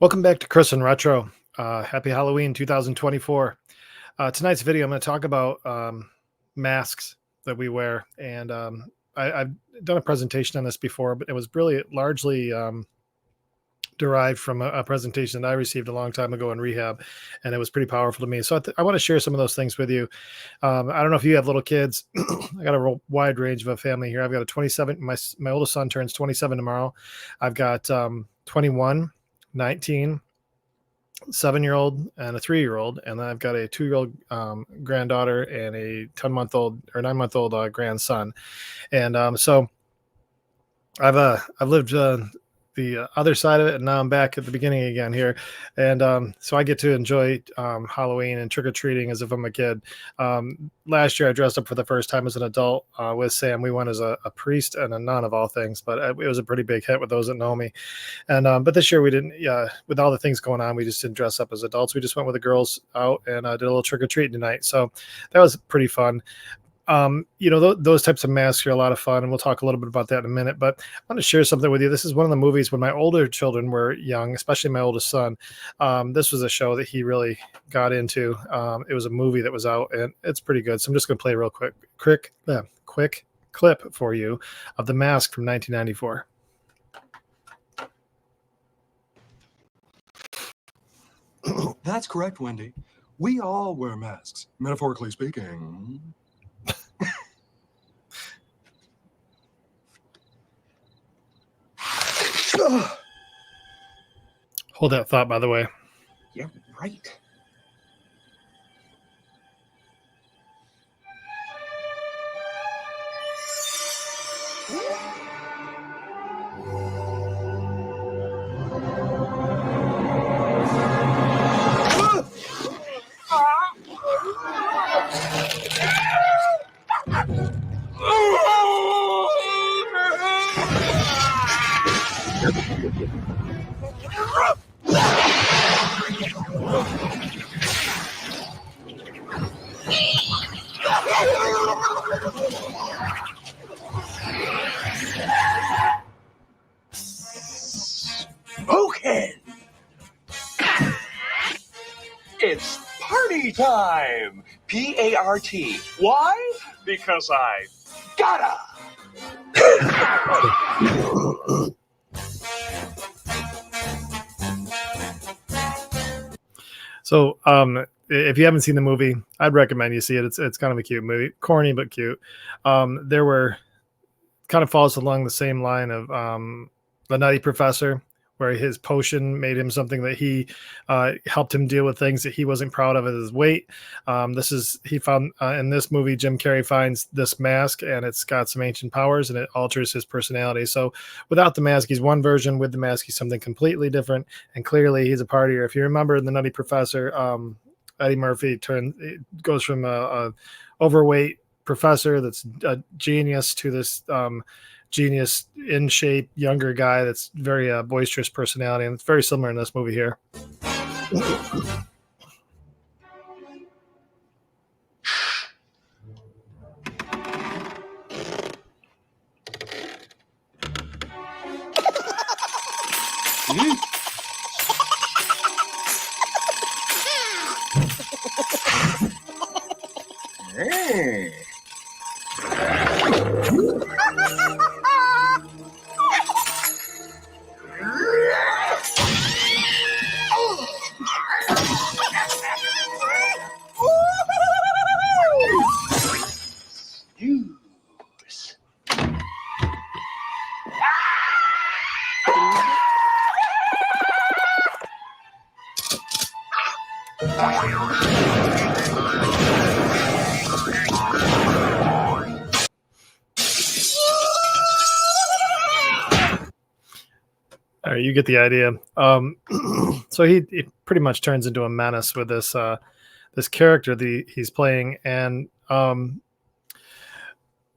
Welcome back to Chris and Retro. Happy Halloween 2024. Tonight's video, I'm going to talk about masks that we wear. And I've done a presentation on this before, but it was really largely derived from a presentation that I received a long time ago in rehab. And it was pretty powerful to me. So I want to share some of those things with you. I don't know if you have little kids. I got a real wide range of a family here. I've got a 27. My oldest son turns 27 tomorrow. I've got 21. 19, 7-year-old, and a 3-year-old, and then I've got a 2-year-old granddaughter and a 10-month-old or 9-month-old grandson. And so I've lived the other side of it, and now I'm back at the beginning again here. And so I get to enjoy Halloween and trick-or-treating as if I'm a kid. Last year I dressed up for the first time as an adult with Sam. We went as a priest and a nun of all things, but it was a pretty big hit with those that know me. And but this year we didn't, with all the things going on, we just didn't dress up as adults. We just went with the girls out and did a little trick-or-treating tonight. So that was pretty fun. Those types of masks are a lot of fun, and we'll talk a little bit about that in a minute. But I want to share something with you. This is one of the movies when my older children were young, especially my oldest son. This was a show that he really got into. It was a movie that was out, and it's pretty good. So I'm just going to play a real quick clip for you of The Mask from 1994. That's correct, Wendy. We all wear masks, metaphorically speaking. Hold that thought, by the way. Yeah, right. Smoking! It's party time! P-A-R-T. Why? Because I gotta! So if you haven't seen the movie, I'd recommend you see it. It's kind of a cute movie, corny but cute. There were kind of falls along the same line of The Nutty Professor, where his potion made him something that he helped him deal with things that he wasn't proud of as his weight. He found in this movie, Jim Carrey finds this mask, and it's got some ancient powers, and it alters his personality. So without the mask, he's one version. With the mask, he's something completely different, and clearly he's a partier. If you remember in The Nutty Professor, Eddie Murphy goes from a overweight professor that's a genius to this genius in shape younger guy that's very boisterous personality, and it's very similar in this movie here. Hey. Use. All right, you get the idea. So he pretty much turns into a menace with this character that he's playing, and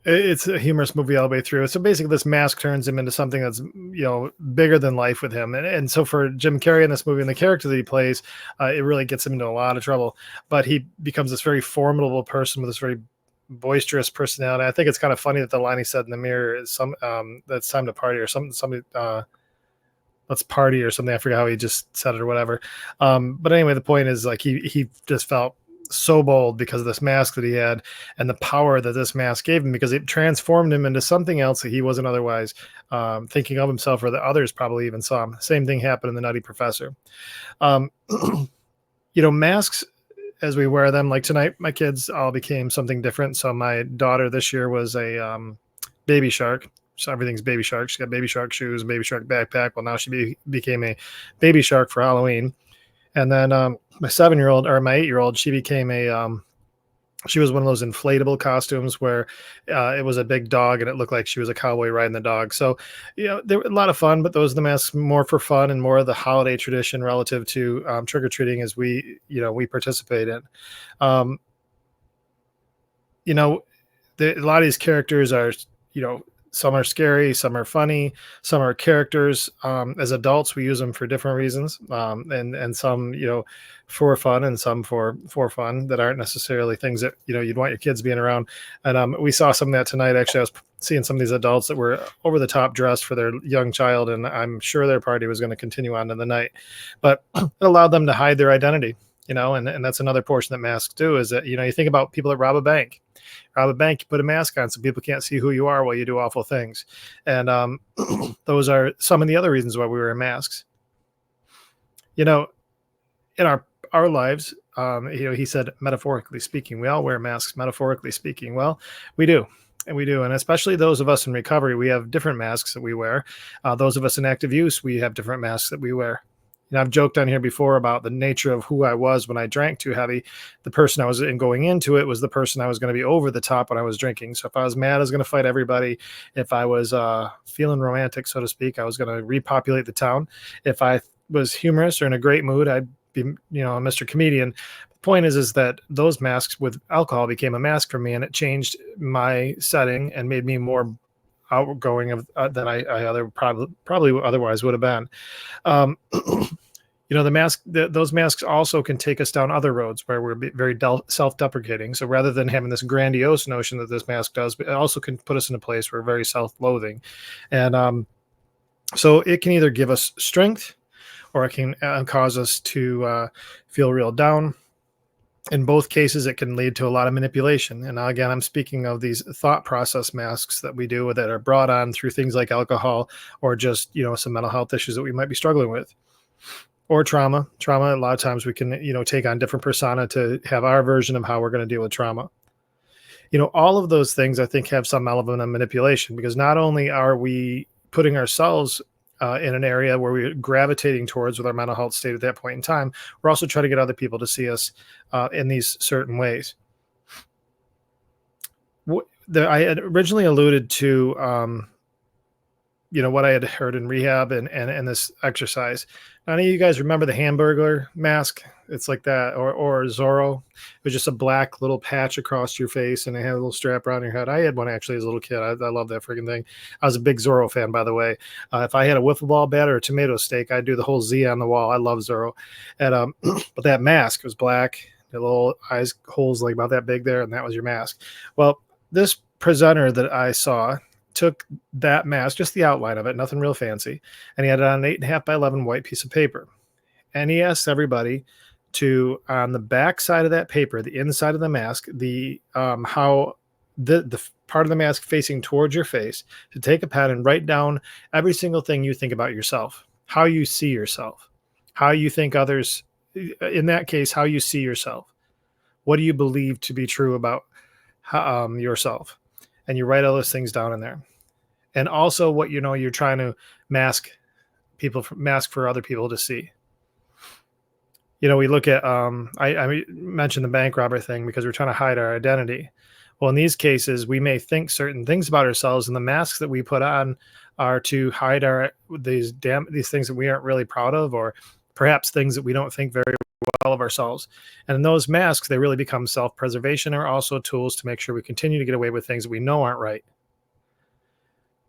it's a humorous movie all the way through. So basically, this mask turns him into something that's bigger than life with him, and so for Jim Carrey in this movie and the character that he plays, it really gets him into a lot of trouble. But he becomes this very formidable person with this very boisterous personality. I think it's kind of funny that the line he said in the mirror is that's time to party, or something. Somebody let's party or something. I forget how he just said it or whatever. But anyway, the point is like he just felt so bold because of this mask that he had and the power that this mask gave him, because it transformed him into something else that he wasn't otherwise thinking of himself, or that others probably even saw him. Same thing happened in the Nutty Professor. Masks, as we wear them, like tonight, my kids all became something different. So my daughter this year was a baby shark. So everything's baby shark. She got baby shark shoes, baby shark backpack. Well, now she became a baby shark for Halloween. And then my 7-year-old, or my 8-year-old, she became she was one of those inflatable costumes where it was a big dog and it looked like she was a cowboy riding the dog. So, they were a lot of fun, but those are the masks more for fun and more of the holiday tradition relative to trick-or-treating as we participate in. Um, a lot of these characters are, some are scary, some are funny, some are characters. As adults, we use them for different reasons, and some, for fun, and some for fun that aren't necessarily things that you'd want your kids being around. And we saw some of that tonight. Actually, I was seeing some of these adults that were over the top dressed for their young child, and I'm sure their party was going to continue on in the night, but it allowed them to hide their identity. And that's another portion that masks do, is that you think about people that rob a bank. You put a mask on so people can't see who you are while you do awful things. And those are some of the other reasons why we wear masks. In our lives, he said, metaphorically speaking, we all wear masks, metaphorically speaking. Well, we do. And we do. And especially those of us in recovery, we have different masks that we wear. Those of us in active use, we have different masks that we wear. I've joked on here before about the nature of who I was when I drank too heavy. The person I was in going into it was the person I was going to be over the top when I was drinking. So if I was mad, I was going to fight everybody. If I was feeling romantic, so to speak, I was going to repopulate the town. If I was humorous or in a great mood, I'd be, a Mr. Comedian. The point is that those masks with alcohol became a mask for me, and it changed my setting and made me more outgoing than I probably otherwise would have been. Those masks also can take us down other roads where we're very self-deprecating. So rather than having this grandiose notion that this mask does, but it also can put us in a place where we're very self-loathing. And so it can either give us strength, or it can cause us to feel real down. In both cases, it can lead to a lot of manipulation. And again, I'm speaking of these thought process masks that we do that are brought on through things like alcohol, or just, some mental health issues that we might be struggling with, or trauma. A lot of times we can, take on different persona to have our version of how we're going to deal with trauma. All of those things, I think, have some element of manipulation, because not only are we putting ourselves in an area where we're gravitating towards with our mental health state at that point in time, we're also trying to get other people to see us in these certain ways. I had originally alluded to, what I had heard in rehab and this exercise. None of you guys remember the Hamburglar mask? It's like that, or Zorro. It was just a black little patch across your face, and it had a little strap around your head. I had one actually as a little kid. I love that freaking thing. I was a big Zorro fan, by the way. If I had a wiffle ball bat or a tomato steak, I'd do the whole Z on the wall. I love Zorro. And but that mask was black, the little eyes holes like about that big there, and that was your mask. Well, this presenter that I saw took that mask, just the outline of it, nothing real fancy, and he had it on an 8.5 by 11 white piece of paper. And he asked everybody to, on the back side of that paper, the inside of the mask, the how the part of the mask facing towards your face, to take a pen and write down every single thing you think about yourself, how you see yourself, how you think others, in that case, how you see yourself. What do you believe to be true about yourself? And you write all those things down in there. And also what you're trying to mask for other people to see. We look at I mentioned the bank robber thing because we're trying to hide our identity. Well, in these cases, we may think certain things about ourselves, and the masks that we put on are to hide these things that we aren't really proud of, or perhaps things that we don't think very well of ourselves. And in those masks, they really become self-preservation, or also tools to make sure we continue to get away with things that we know aren't right.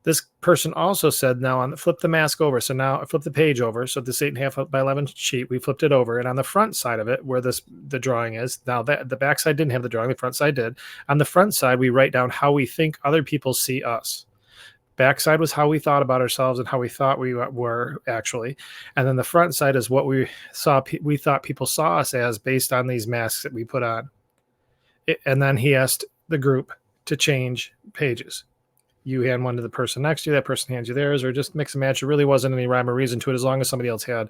This person also said, now flip the mask over. So now flip the page over. So this 8.5 by 11 sheet, we flipped it over. And on the front side of it, where the drawing is, now that the back side didn't have the drawing, the front side did. On the front side, we write down how we think other people see us. Backside was how we thought about ourselves and how we thought we were actually. And then the front side is what we thought people saw us as based on these masks that we put on. And then he asked the group to change pages. You hand one to the person next to you, that person hands you theirs, or just mix and match. There really wasn't any rhyme or reason to it, as long as somebody else had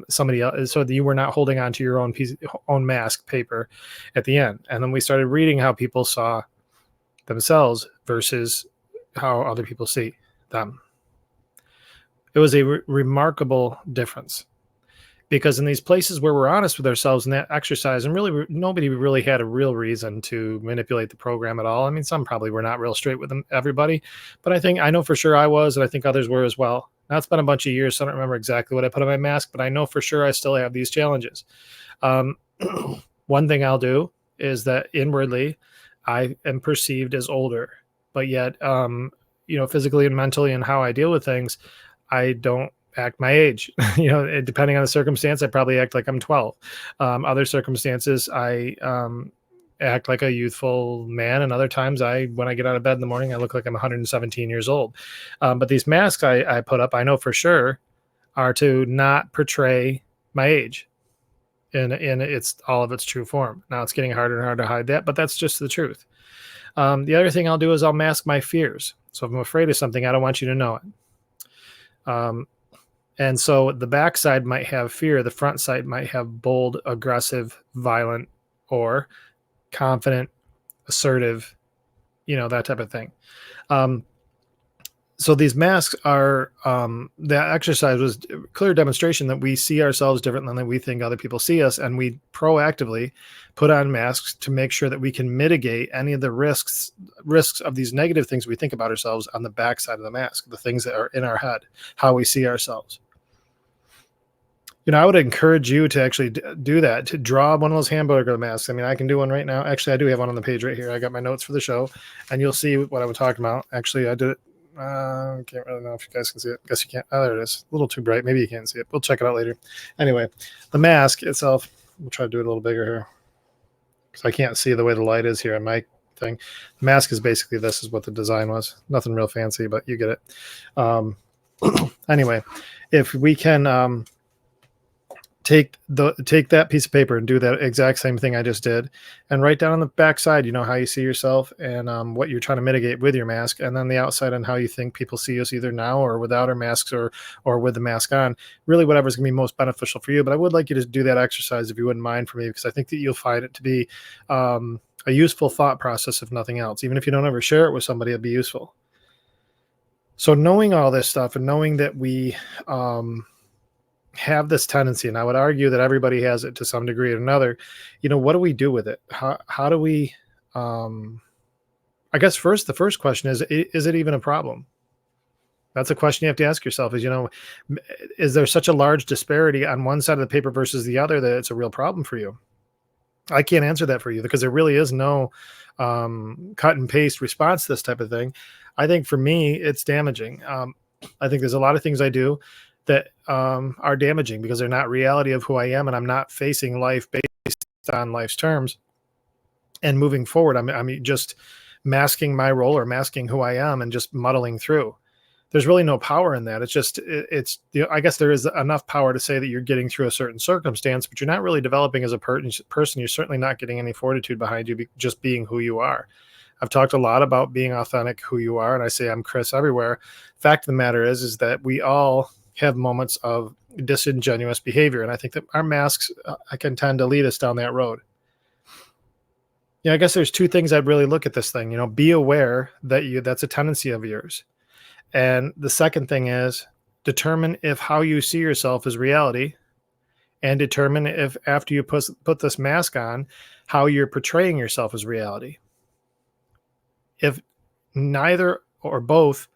somebody else, so that you were not holding on to your own mask paper at the end. And then we started reading how people saw themselves versus how other people see them. It was a remarkable difference. Because in these places where we're honest with ourselves in that exercise, and really nobody really had a real reason to manipulate the program at all. I mean, some probably were not real straight with everybody, but I know for sure I was, and I think others were as well. Now, it's been a bunch of years, so I don't remember exactly what I put on my mask, but I know for sure I still have these challenges. One thing I'll do is that inwardly I am perceived as older, but yet, physically and mentally and how I deal with things, I don't act my age. Depending on the circumstance, I probably act like I'm 12. Other circumstances, I act like a youthful man, and other times when I get out of bed in the morning, I look like I'm 117 years old. But these masks I put up, I know for sure, are to not portray my age in its all of its true form. Now it's getting harder and harder to hide that, but that's just the truth. The other thing I'll do is I'll mask my fears. So if I'm afraid of something, I don't want you to know it. And so the backside might have fear. The front side might have bold, aggressive, violent, or confident, assertive, that type of thing. So these masks are, the exercise was a clear demonstration that we see ourselves differently than we think other people see us. And we proactively put on masks to make sure that we can mitigate any of the risks of these negative things we think about ourselves on the backside of the mask, the things that are in our head, how we see ourselves. I would encourage you to actually do that, to draw one of those hamburger masks. I mean, I can do one right now. Actually, I do have one on the page right here. I got my notes for the show, and you'll see what I'm talking about. Actually, I did it. I can't really know if you guys can see it. I guess you can't. Oh, there it is. A little too bright. Maybe you can't see it. We'll check it out later. Anyway, the mask itself, we'll try to do it a little bigger here because I can't see the way the light is here on my thing. The mask is basically this is what the design was. Nothing real fancy, but you get it. Anyway, if we can take that piece of paper and do that exact same thing I just did and write down on the back side, how you see yourself and what you're trying to mitigate with your mask, and then the outside on how you think people see us either now or without our masks or with the mask on, really whatever's going to be most beneficial for you. But I would like you to do that exercise if you wouldn't mind for me, because I think that you'll find it to be a useful thought process, if nothing else. Even if you don't ever share it with somebody, it'll be useful. So knowing all this stuff and knowing that we have this tendency, and I would argue that everybody has it to some degree or another, what do we do with it? How do we, I guess the first question is it even a problem? That's a question you have to ask yourself is there such a large disparity on one side of the paper versus the other that it's a real problem for you? I can't answer that for you because there really is no cut and paste response to this type of thing. I think for me, it's damaging. I think there's a lot of things I do that are damaging because they're not reality of who I am, and I'm not facing life based on life's terms. And moving forward, I'm just masking my role or masking who I am and just muddling through. There's really no power in that. It's just, I guess there is enough power to say that you're getting through a certain circumstance, but you're not really developing as a person. You're certainly not getting any fortitude behind you, just being who you are. I've talked a lot about being authentic, who you are, and I say I'm Chris everywhere. Fact of the matter is that we all have moments of disingenuous behavior. And I think that our masks can tend to lead us down that road. I guess there's two things I'd really look at this thing, be aware that that's a tendency of yours. And the second thing is determine if how you see yourself is reality, and determine if after you put this mask on, how you're portraying yourself as reality. If neither or both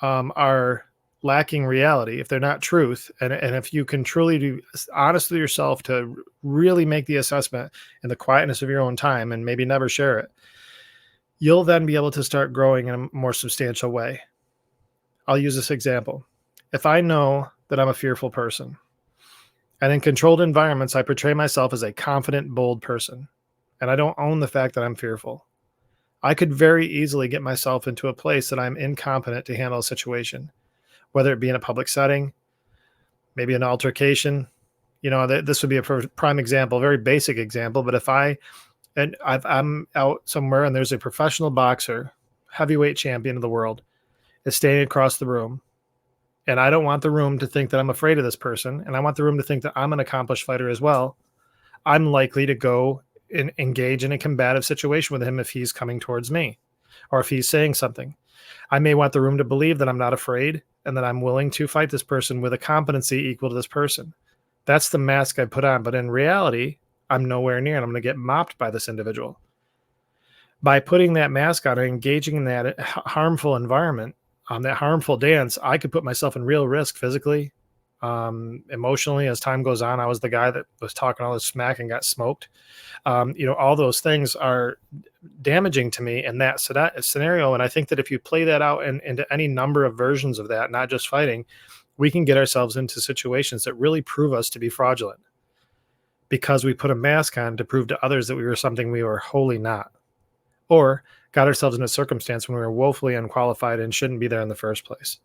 are lacking reality, if they're not truth, and if you can truly be honest with yourself to really make the assessment in the quietness of your own time and maybe never share it, you'll then be able to start growing in a more substantial way. I'll use this example. If I know that I'm a fearful person, and in controlled environments, I portray myself as a confident, bold person, and I don't own the fact that I'm fearful, I could very easily get myself into a place that I'm incompetent to handle a situation, whether it be in a public setting, maybe an altercation. This would be a prime example, a very basic example. But if I'm out somewhere and there's a professional boxer, heavyweight champion of the world, is standing across the room, and I don't want the room to think that I'm afraid of this person, and I want the room to think that I'm an accomplished fighter as well, I'm likely to go and engage in a combative situation with him if he's coming towards me or if he's saying something. I may want the room to believe that I'm not afraid and that I'm willing to fight this person with a competency equal to this person. That's the mask I put on. But in reality, I'm nowhere near, and I'm going to get mopped by this individual. By putting that mask on and engaging in that harmful environment, that harmful dance, I could put myself in real risk physically, emotionally. As time goes on, I was the guy that was talking all this smack and got smoked. All those things are damaging to me in that scenario. And I think that if you play that out into any number of versions of that, not just fighting, we can get ourselves into situations that really prove us to be fraudulent because we put a mask on to prove to others that we were something we were wholly not, or got ourselves in a circumstance when we were woefully unqualified and shouldn't be there in the first place.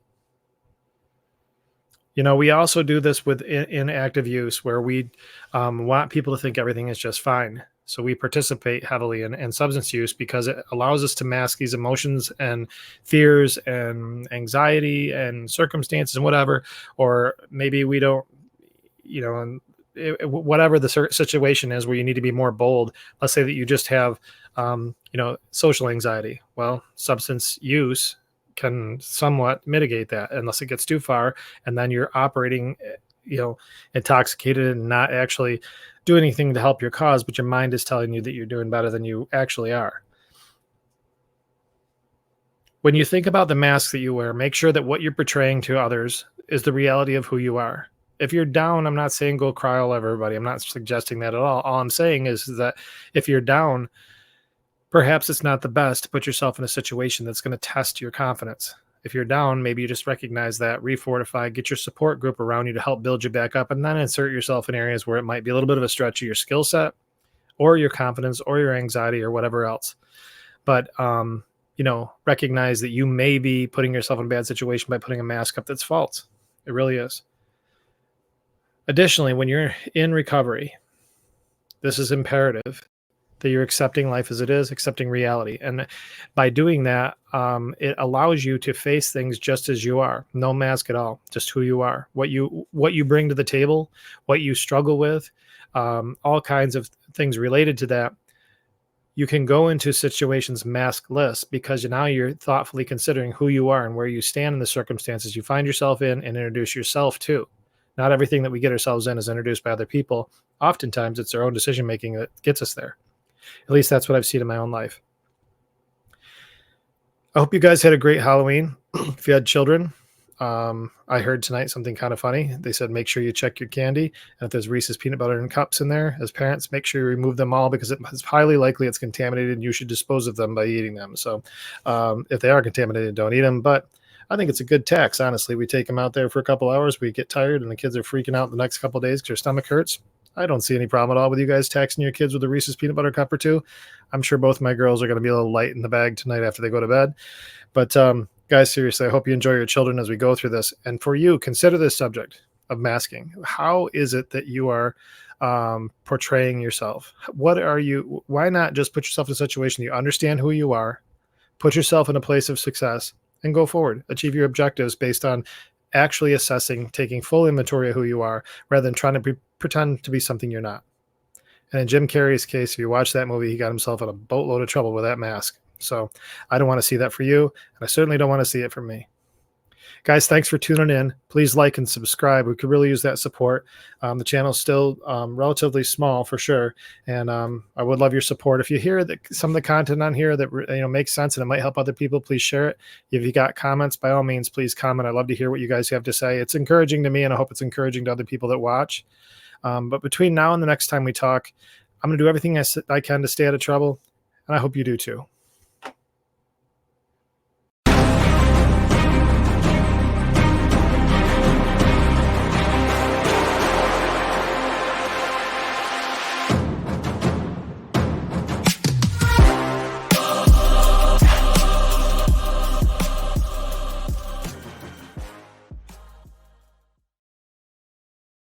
We also do this with inactive use, where we want people to think everything is just fine. So we participate heavily in substance use because it allows us to mask these emotions and fears and anxiety and circumstances and whatever. Or maybe we don't, whatever the situation is where you need to be more bold. Let's say that you just have, social anxiety. Well, substance use can somewhat mitigate that unless it gets too far. And then you're operating, intoxicated and not actually do anything to help your cause, but your mind is telling you that you're doing better than you actually are. When you think about the mask that you wear, make sure that what you're portraying to others is the reality of who you are. If you're down, I'm not saying go cry all over everybody. I'm not suggesting that at all. All I'm saying is that if you're down, perhaps it's not the best to put yourself in a situation that's going to test your confidence. If you're down, maybe you just recognize that, refortify, get your support group around you to help build you back up, and then insert yourself in areas where it might be a little bit of a stretch of your skill set or your confidence or your anxiety or whatever else. But, recognize that you may be putting yourself in a bad situation by putting a mask up that's false. It really is. Additionally, when you're in recovery, this is imperative that you're accepting life as it is, accepting reality. And by doing that, it allows you to face things just as you are. No mask at all, just who you are, what you bring to the table, what you struggle with, all kinds of things related to that. You can go into situations maskless because now you're thoughtfully considering who you are and where you stand in the circumstances you find yourself in, and introduce yourself to. Not everything that we get ourselves in is introduced by other people. Oftentimes it's our own decision-making that gets us there. At least that's what I've seen in my own life. I hope you guys had a great Halloween. If you had children, I heard tonight something kind of funny. They said, make sure you check your candy. And if there's Reese's peanut butter and cups in there, as parents, make sure you remove them all because it's highly likely it's contaminated and you should dispose of them by eating them. So if they are contaminated, don't eat them. But I think it's a good tax, honestly. We take them out there for a couple hours. We get tired and the kids are freaking out the next couple of days because their stomach hurts. I don't see any problem at all with you guys taxing your kids with a Reese's peanut butter cup or two. I'm sure both my girls are going to be a little light in the bag tonight after they go to bed. But guys, seriously, I hope you enjoy your children as we go through this. And for you, consider this subject of masking. How is it that you are portraying yourself? Why not just put yourself in a situation you understand who you are, put yourself in a place of success, and go forward, achieve your objectives based on actually assessing, taking full inventory of who you are, rather than trying to pretend to be something you're not. And in Jim Carrey's case, if you watch that movie, he got himself in a boatload of trouble with that mask. So I don't want to see that for you, and I certainly don't want to see it for me. Guys, thanks for tuning in. Please like and subscribe. We could really use that support. The channel's still relatively small for sure, and I would love your support. If you hear that some of the content on here that makes sense and it might help other people, please share it. If you got comments, by all means, please comment. I'd love to hear what you guys have to say. It's encouraging to me, and I hope it's encouraging to other people that watch. But between now and the next time we talk, I'm going to do everything I can to stay out of trouble, and I hope you do too.